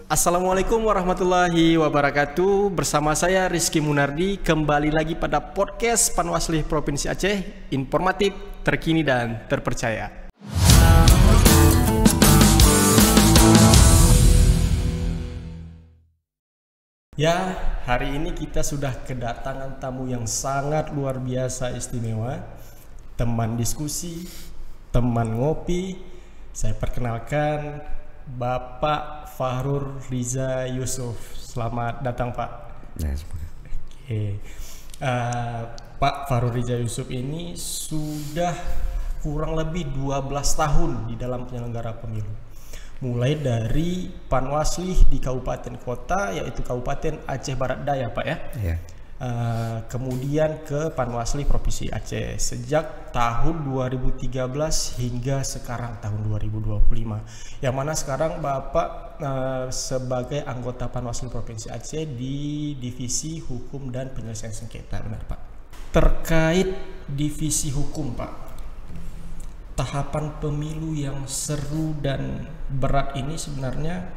Assalamualaikum warahmatullahi wabarakatuh. Bersama saya Rizky Munardi, kembali lagi pada podcast Panwasli Provinsi Aceh, informatif, terkini dan terpercaya. Ya, hari ini kita sudah kedatangan tamu yang sangat luar biasa istimewa, teman diskusi, teman ngopi. Saya perkenalkan Bapak Fahrur Riza Yusuf. Selamat datang, Pak. Oke. Pak Fahrur Riza Yusuf ini sudah kurang lebih 12 tahun di dalam penyelenggara pemilu. Mulai dari Panwasli di kabupaten kota, yaitu Kabupaten Aceh Barat Daya, Pak ya. Iya. Kemudian ke Panwasli Provinsi Aceh sejak tahun 2013 hingga sekarang tahun 2025. Yang mana sekarang Bapak sebagai anggota Panwasli Provinsi Aceh di Divisi Hukum dan Penyelesaian Sengketa, benar Pak? Terkait Divisi Hukum, Pak, tahapan pemilu yang seru dan berat ini sebenarnya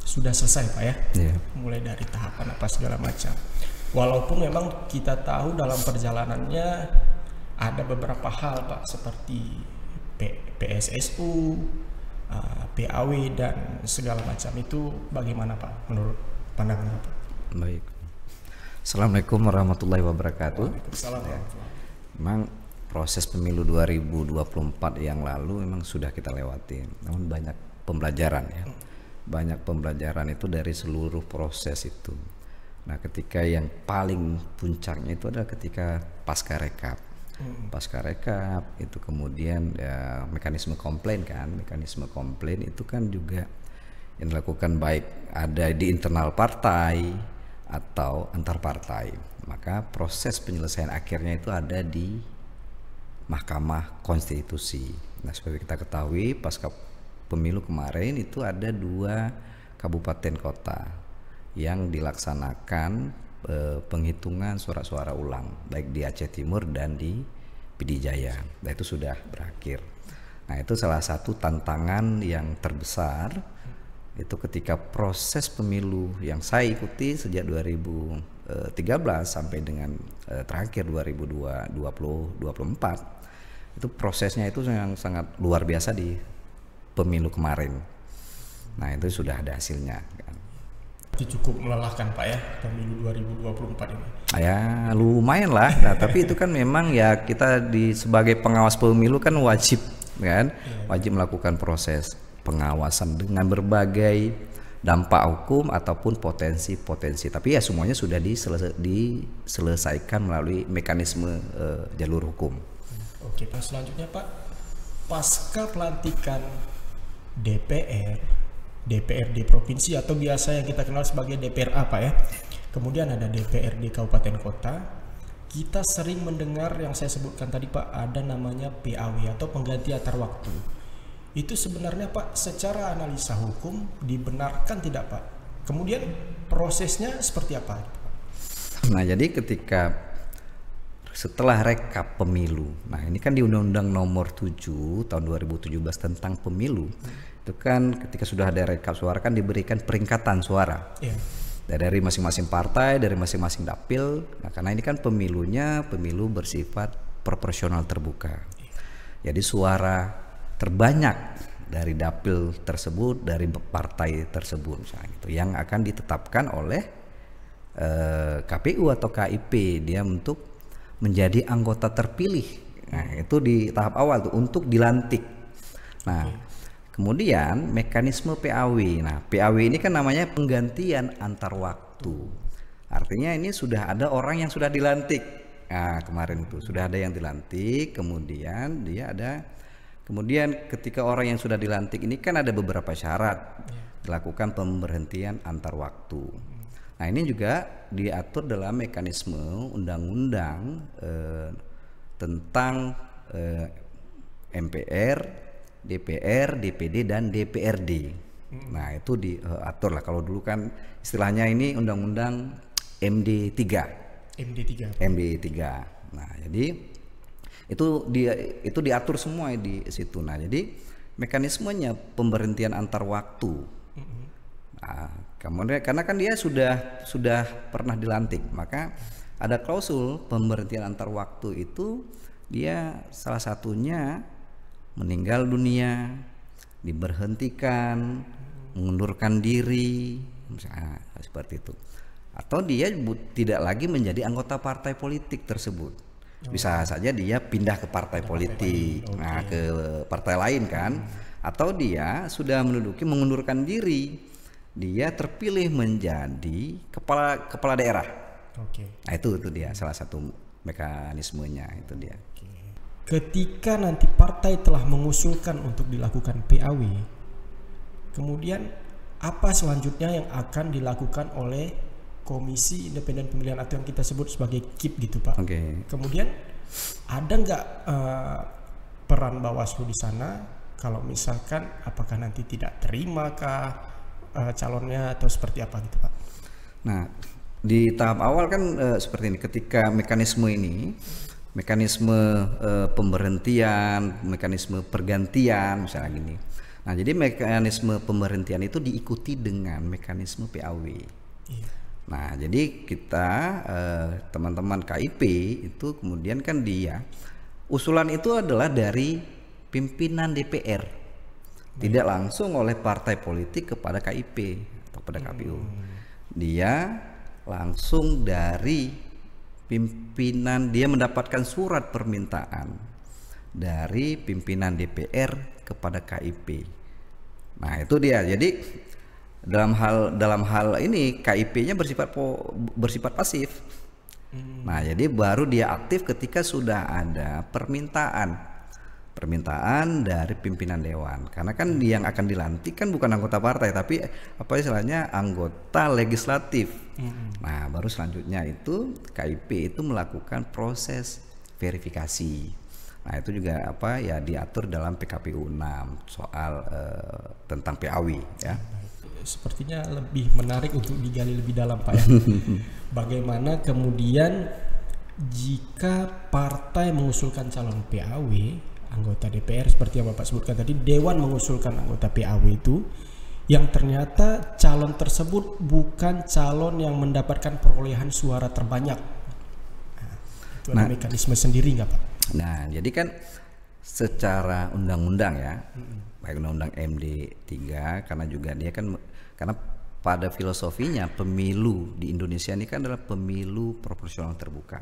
sudah selesai, Pak ya. Iya. Mulai dari tahapan apa segala macam. Walaupun memang kita tahu dalam perjalanannya ada beberapa hal, Pak, seperti PSSU, PAW dan segala macam. Itu bagaimana, Pak, menurut pandangan Bapak? Baik. Assalamualaikum warahmatullahi wabarakatuh. Waalaikumsalam. Memang proses pemilu 2024 yang lalu memang sudah kita lewati. Namun banyak pembelajaran ya. Banyak pembelajaran itu dari seluruh proses itu. Nah, ketika yang paling puncaknya itu adalah ketika pasca rekap. Pasca rekap itu kemudian ya, mekanisme komplain kan. Mekanisme komplain itu kan juga yang dilakukan baik ada di internal partai atau antar partai. Maka proses penyelesaian akhirnya itu ada di Mahkamah Konstitusi. Nah, seperti kita ketahui pasca pemilu kemarin itu ada 2 kabupaten kota yang dilaksanakan penghitungan suara-suara ulang baik di Aceh Timur dan di Pidijaya. Nah, itu sudah berakhir. Nah, itu salah satu tantangan yang terbesar itu ketika proses pemilu yang saya ikuti sejak 2013 sampai dengan terakhir 2024 itu prosesnya itu yang sangat luar biasa di pemilu kemarin. Nah, itu sudah ada hasilnya kan. Itu cukup melelahkan, Pak ya, pemilu 2024 ini. Ya lumayan lah. Nah, tapi itu kan memang ya kita sebagai pengawas pemilu kan wajib kan, wajib melakukan proses pengawasan dengan berbagai dampak hukum ataupun potensi-potensi. Tapi ya semuanya sudah diselesaikan melalui mekanisme jalur hukum. Oke, Pak, selanjutnya Pak, pasca pelantikan DPRD provinsi atau biasa yang kita kenal sebagai DPRA, Pak ya. Kemudian ada DPRD kabupaten kota. Kita sering mendengar yang saya sebutkan tadi, Pak, ada namanya PAW atau pengganti antar waktu. Itu sebenarnya, Pak, secara analisa hukum dibenarkan tidak, Pak? Kemudian prosesnya seperti apa? Nah, jadi ketika setelah rekap pemilu, nah ini kan di Undang-Undang Nomor 7 tahun 2017 tentang pemilu, itu kan ketika sudah ada rekap suara kan diberikan peringkatan suara dari masing-masing partai, dari masing-masing dapil. Nah, karena ini kan pemilu bersifat proporsional terbuka, jadi suara terbanyak dari dapil tersebut, dari partai tersebut misalnya gitu, yang akan ditetapkan oleh KPU atau KIP dia untuk menjadi anggota terpilih. Nah, itu di tahap awal tuh untuk dilantik. Nah, kemudian mekanisme PAW. Nah, PAW ini kan namanya penggantian antar waktu. Artinya ini sudah ada orang yang sudah dilantik. Nah, kemarin itu sudah ada yang dilantik, kemudian kemudian ketika orang yang sudah dilantik ini kan ada beberapa syarat dilakukan pemberhentian antar waktu. Nah, ini juga diatur dalam mekanisme undang-undang tentang MPR, DPR, DPD dan DPRD. Nah, itu diatur lah. Kalau dulu kan istilahnya ini undang-undang MD3. MD3. Nah, jadi itu diatur semua di situ. Nah, jadi mekanismenya pemberhentian antar waktu Kemudian karena kan dia sudah pernah dilantik, maka ada klausul pemberhentian antar waktu itu dia salah satunya meninggal dunia, diberhentikan, mengundurkan diri, misalnya seperti itu. Atau dia tidak lagi menjadi anggota partai politik tersebut. Bisa saja dia pindah ke partai politik, ke partai lain kan. Atau dia sudah mengundurkan diri, dia terpilih menjadi kepala daerah. Nah itu dia salah satu mekanismenya itu dia. Ketika nanti partai telah mengusulkan untuk dilakukan PAW, kemudian apa selanjutnya yang akan dilakukan oleh Komisi Independen Pemilihan atau yang kita sebut sebagai KIP gitu Pak? Kemudian ada nggak peran Bawaslu di sana? Kalau misalkan apakah nanti tidak terimakah calonnya atau seperti apa gitu Pak? Nah di tahap awal kan seperti ini, ketika mekanisme pemberhentian, mekanisme pergantian misalnya gini. Nah jadi mekanisme pemberhentian itu diikuti dengan mekanisme PAW. Nah jadi kita teman-teman KIP itu kemudian kan usulan itu adalah dari pimpinan DPR, tidak langsung oleh partai politik kepada KIP atau pada KPU. Dia langsung dari pimpinan, dia mendapatkan surat permintaan dari pimpinan DPR kepada KIP. Nah itu dia. Jadi dalam hal ini KIP-nya bersifat pasif. Nah jadi baru dia aktif ketika sudah ada permintaan dari pimpinan dewan, karena kan yang akan dilantik kan bukan anggota partai tapi apa istilahnya anggota legislatif. Nah baru selanjutnya itu KIP itu melakukan proses verifikasi. Nah itu juga diatur dalam PKPU 6 soal tentang PAW ya. Sepertinya lebih menarik untuk digali lebih dalam Pak ya. Bagaimana kemudian jika partai mengusulkan calon PAW, anggota DPR seperti yang Bapak sebutkan tadi, Dewan mengusulkan anggota PAW itu, yang ternyata calon tersebut bukan calon yang mendapatkan perolehan suara terbanyak. Itu ada mekanisme sendiri nggak Pak? Nah jadi kan secara undang-undang ya, baik undang-undang MD 3, karena juga dia kan, karena pada filosofinya pemilu di Indonesia ini kan adalah pemilu proporsional terbuka.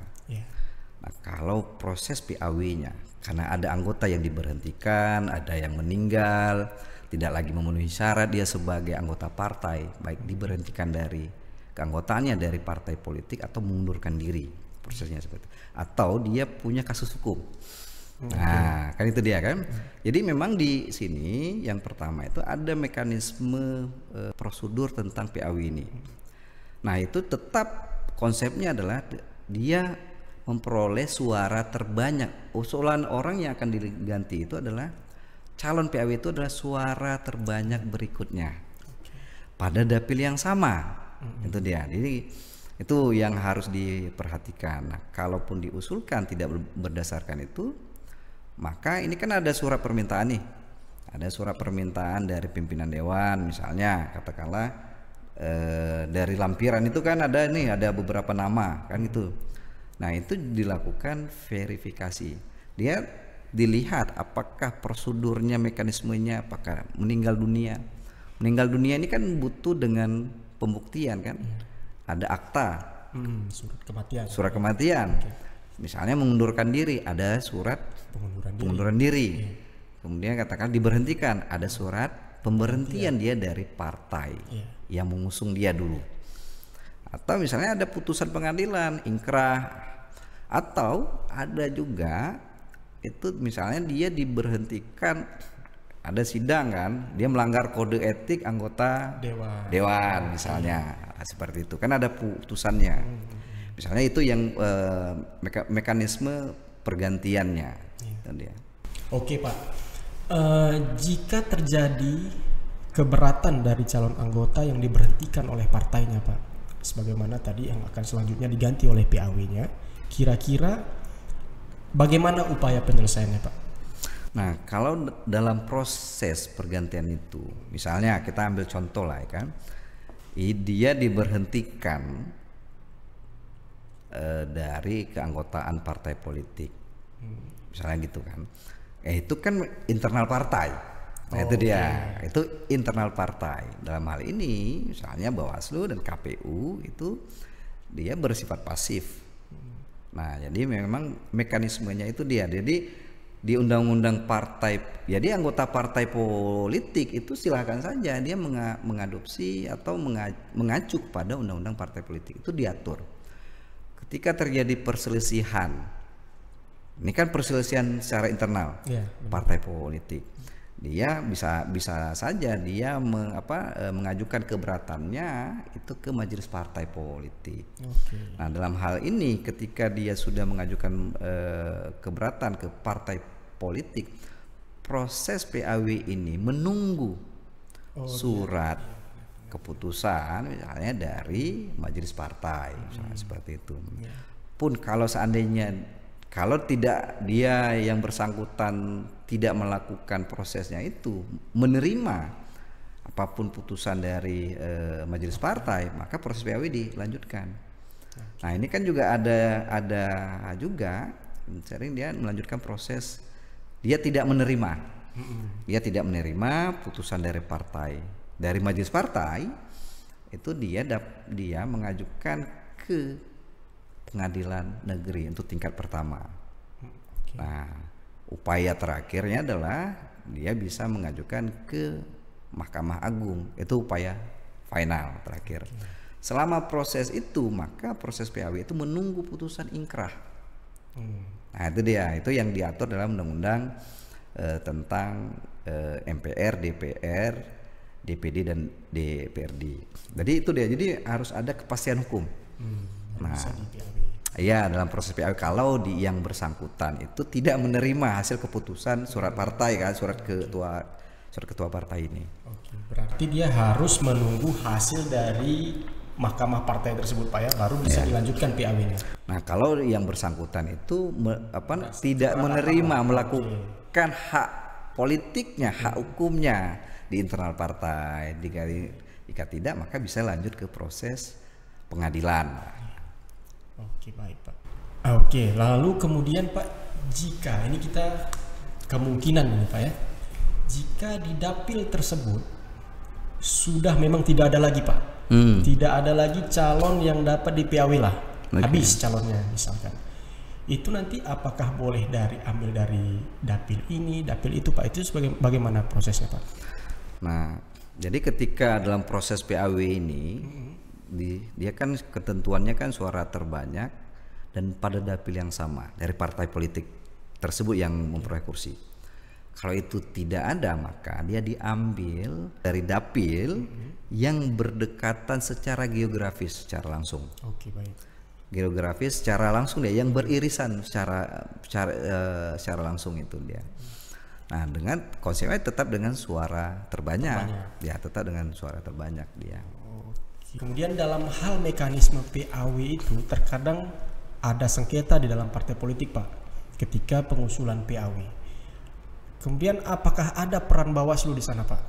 Nah kalau proses PAW-nya, karena ada anggota yang diberhentikan, ada yang meninggal, tidak lagi memenuhi syarat dia sebagai anggota partai, baik diberhentikan dari keanggotaannya dari partai politik atau mengundurkan diri, prosesnya seperti itu, atau dia punya kasus hukum. Nah kan itu dia kan. Jadi memang di sini yang pertama itu ada mekanisme prosedur tentang PAW ini. Nah itu tetap konsepnya adalah dia memperoleh suara terbanyak. Usulan orang yang akan diganti itu adalah calon PAW itu adalah suara terbanyak berikutnya pada dapil yang sama. Itu dia. Jadi itu yang harus diperhatikan. Nah, kalaupun diusulkan tidak berdasarkan itu, maka ini kan ada surat permintaan nih. Ada surat permintaan dari pimpinan dewan, misalnya katakanlah dari lampiran itu kan ada beberapa nama kan itu. Nah itu dilakukan verifikasi, dia dilihat apakah prosedurnya, mekanismenya, apakah meninggal dunia ini kan butuh dengan pembuktian kan. Ada akta, surat kematian. Misalnya mengundurkan diri, ada surat pengunduran diri. Kemudian katakan diberhentikan, ada surat pemberhentian dia dari partai yang mengusung dia dulu. Atau misalnya ada putusan pengadilan, ingkrah, atau ada juga itu misalnya dia diberhentikan, ada sidang kan, dia melanggar kode etik anggota dewan misalnya, seperti itu kan ada putusannya. Misalnya itu yang mekanisme pergantiannya. Oke Pak, jika terjadi keberatan dari calon anggota yang diberhentikan oleh partainya Pak, sebagaimana tadi yang akan selanjutnya diganti oleh PAW-nya, kira-kira bagaimana upaya penyelesaiannya Pak? Nah kalau dalam proses pergantian itu, misalnya kita ambil contoh lah ya kan, dia diberhentikan dari keanggotaan partai politik, misalnya gitu kan. Itu kan internal partai. Nah itu dia, itu internal partai. Dalam hal ini misalnya Bawaslu dan KPU itu dia bersifat pasif. Nah jadi memang mekanismenya itu dia. Jadi di undang-undang partai, jadi anggota partai politik itu silahkan saja dia mengadopsi atau mengacu pada undang-undang partai politik, itu diatur. Ketika terjadi perselisihan, ini kan perselisihan secara internal partai politik, dia bisa saja dia mengajukan keberatannya itu ke majelis partai politik. Nah dalam hal ini ketika dia sudah mengajukan keberatan ke partai politik, proses PAW ini menunggu surat keputusan misalnya dari majelis partai, misalnya seperti itu. Pun kalau seandainya kalau tidak, dia yang bersangkutan tidak melakukan prosesnya itu, menerima apapun putusan dari majelis partai, maka proses PAW dilanjutkan. Nah ini kan juga ada juga sering dia melanjutkan proses, dia tidak menerima, putusan dari partai, dari majelis partai itu dia mengajukan ke pengadilan negeri untuk tingkat pertama. Nah, upaya terakhirnya adalah dia bisa mengajukan ke Mahkamah Agung. Itu upaya final terakhir. Selama proses itu, maka proses PAW itu menunggu putusan ingkrah. Nah, itu dia. Itu yang diatur dalam undang-undang tentang MPR, DPR, DPD dan DPRD. Jadi itu dia. Jadi harus ada kepastian hukum. Nah, iya dalam proses PAW kalau yang bersangkutan itu tidak menerima hasil keputusan surat partai kan, surat ketua partai ini. Berarti dia harus menunggu hasil dari mahkamah partai tersebut Pak ya, baru bisa dilanjutkan PAW-nya. Nah kalau yang bersangkutan itu tidak menerima melakukan hak politiknya, hak hukumnya di internal partai, jika tidak maka bisa lanjut ke proses pengadilan. Oke baik Pak. Oke lalu kemudian Pak, jika ini kita kemungkinan ini Pak ya, jika di dapil tersebut sudah memang tidak ada lagi Pak, tidak ada lagi calon yang dapat di PAW lah, habis calonnya misalkan, itu nanti apakah boleh ambil dari dapil ini, dapil itu Pak, itu bagaimana prosesnya Pak? Nah jadi ketika dalam proses PAW ini dia kan ketentuannya kan suara terbanyak dan pada dapil yang sama dari partai politik tersebut yang memperoleh kursi. Kalau itu tidak ada maka dia diambil dari dapil yang berdekatan secara geografis secara langsung. Oke baik. Geografis secara langsung dia yang beririsan secara langsung itu dia. Nah dengan konsepnya tetap dengan suara terbanyak. Ya tetap dengan suara terbanyak dia. Kemudian dalam hal mekanisme PAW itu terkadang ada sengketa di dalam partai politik Pak ketika pengusulan PAW. Kemudian apakah ada peran Bawaslu di sana Pak?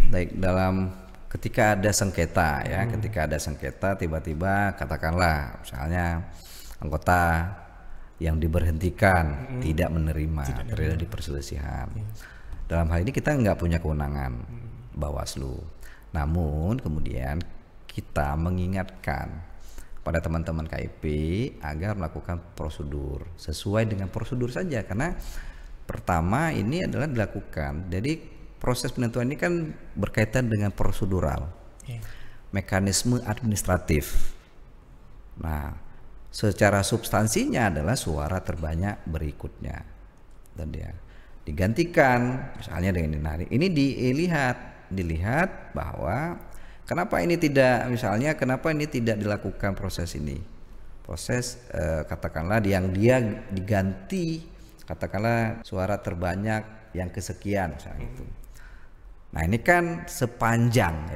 Baik, ketika ada sengketa ya, ketika ada sengketa tiba-tiba katakanlah misalnya anggota yang diberhentikan tidak menerima, terjadi perselisihan. Dalam hal ini kita nggak punya kewenangan Bawaslu. Namun kemudian kita mengingatkan pada teman-teman KIP agar melakukan prosedur sesuai dengan prosedur saja, karena pertama ini adalah dilakukan. Jadi proses penentuan ini kan berkaitan dengan prosedural, mekanisme administratif. Nah, secara substansinya adalah suara terbanyak berikutnya dan dia digantikan misalnya dengan ini dilihat bahwa kenapa ini tidak dilakukan proses ini, katakanlah yang dia diganti katakanlah suara terbanyak yang kesekian misalnya itu. Nah ini kan sepanjang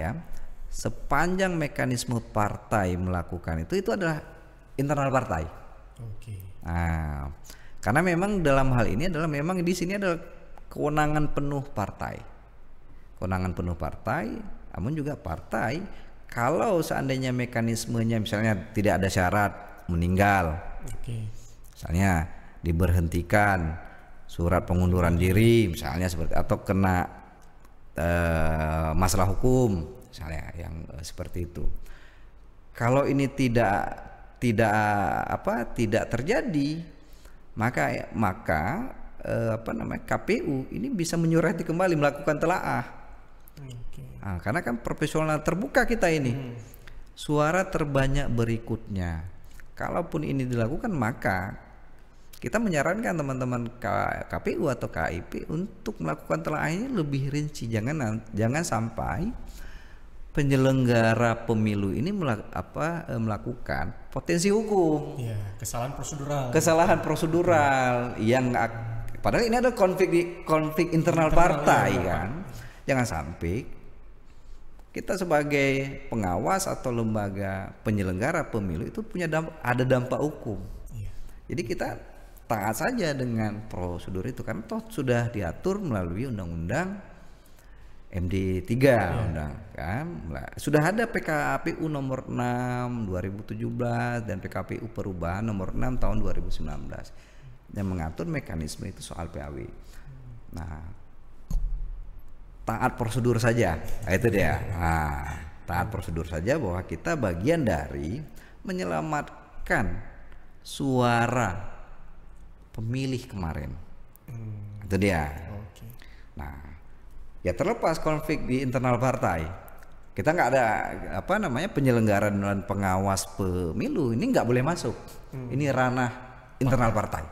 mekanisme partai melakukan itu adalah internal partai. Nah karena memang dalam hal ini adalah memang di sini adalah kewenangan penuh partai namun juga partai kalau seandainya mekanismenya misalnya tidak ada syarat meninggal, misalnya diberhentikan surat pengunduran diri misalnya seperti, atau kena masalah hukum misalnya yang seperti itu. Kalau ini tidak terjadi, maka KPU ini bisa menyurati kembali, melakukan telaah. Nah, karena kan profesional terbuka kita ini, suara terbanyak berikutnya. Kalaupun ini dilakukan, maka kita menyarankan teman-teman KPU atau KIP untuk melakukan telaah ini lebih rinci. Jangan sampai penyelenggara pemilu ini melakukan potensi hukum, kesalahan prosedural yang padahal ini ada konflik internal partai kan. Jangan sampai kita sebagai pengawas atau lembaga penyelenggara pemilu itu ada dampak hukum. Jadi kita taat saja dengan prosedur itu, karena toh sudah diatur melalui undang-undang MD 3 undang kan. Sudah ada PKPU nomor 6 2017 dan PKPU perubahan nomor 6 tahun 2019 yang mengatur mekanisme itu soal PAW. Nah, taat prosedur saja. Nah, itu dia. Nah, taat prosedur saja, bahwa kita bagian dari menyelamatkan suara pemilih kemarin. Itu dia. Nah, ya terlepas konflik di internal partai, kita nggak ada penyelenggara dan pengawas pemilu ini nggak boleh masuk. Ini ranah internal partai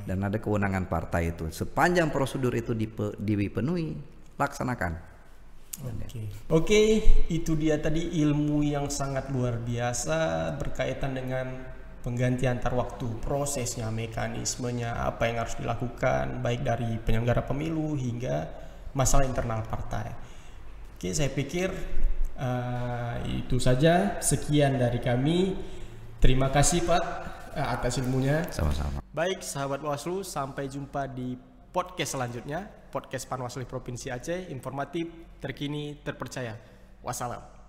dan ada kewenangan partai itu. Sepanjang prosedur itu dipenuhi, laksanakan. Oke, itu dia tadi ilmu yang sangat luar biasa berkaitan dengan penggantian antar waktu, prosesnya, mekanismenya, apa yang harus dilakukan baik dari penyelenggara pemilu hingga masalah internal partai. Oke, saya pikir itu saja. Sekian dari kami. Terima kasih Pak atas ilmunya. Sama-sama. Baik sahabat Bawaslu, sampai jumpa di podcast selanjutnya. Podcast Panwaslu Provinsi Aceh, informatif, terkini, terpercaya. Wassalam.